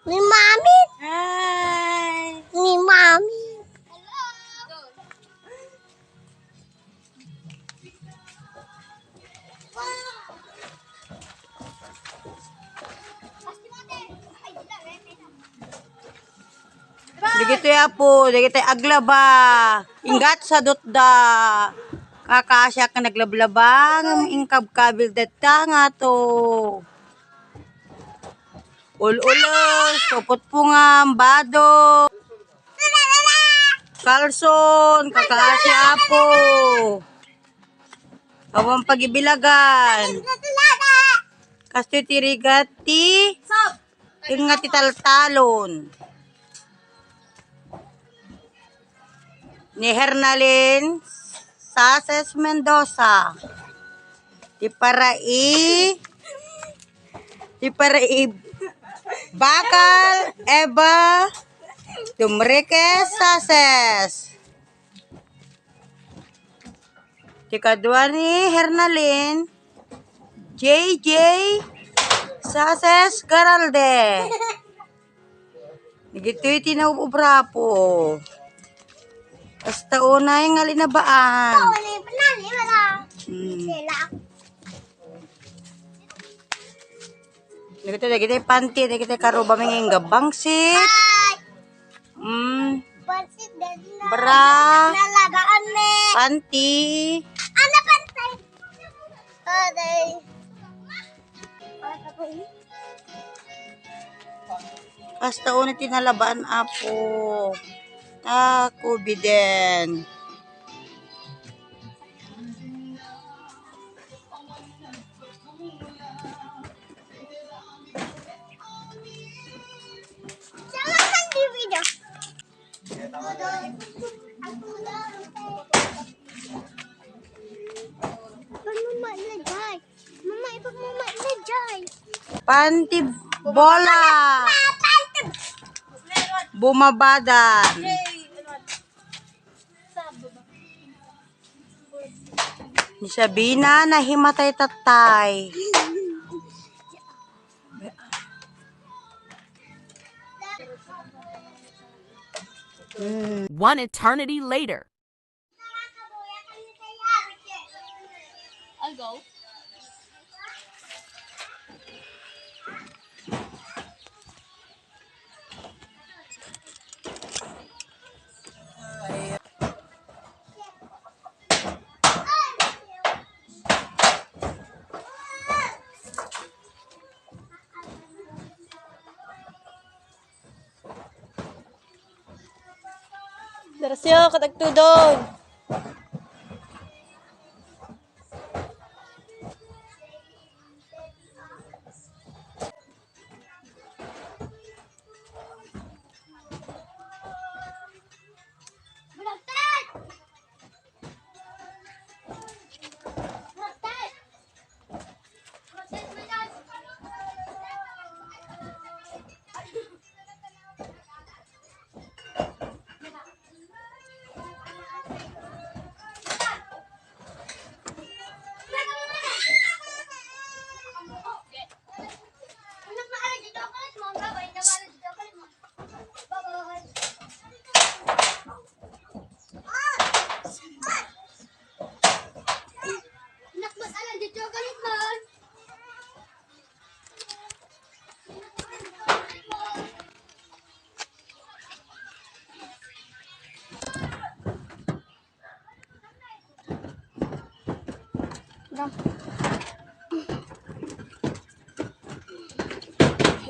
Ni Mami. Hi. Ni Mami. Digito ya po, digito aglaba. Ingat sa dotda. Kakasya ka naglablabang ingkab kabil detta nga to. Ulos, supot pungam, bado. Kalson, kakasya po. Awang pagibilagan. Kasto tirigati. Ingati taltalon. Ni Hernalyn Sases Mendoza. Tiparai Bakal Eba Dumrike Sases. Tikadua ni Hernalyn JJ Sases Garalde. Nagito'y tinawubra po. Basta una yung alinabaan. Nagito panty, nagito karuba mga gabangsit. Bra. Panty. Ano pantay? Aday. Basta una tinalabaan apo. Ako biden. Jangan di video. Mama ilagay. Mama ipag mama ilagay. Panty bola. Bumabadan. Ni Sabina na himatay tatay. One eternity later. I'll go. Darasyo, katagtudon.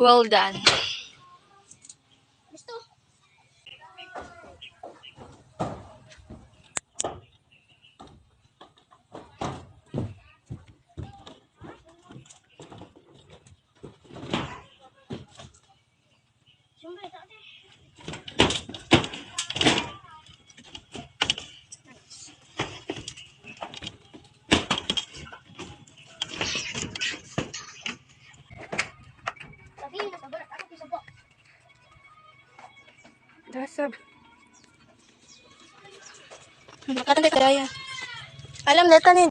Well done. Dasab. Alam, data ni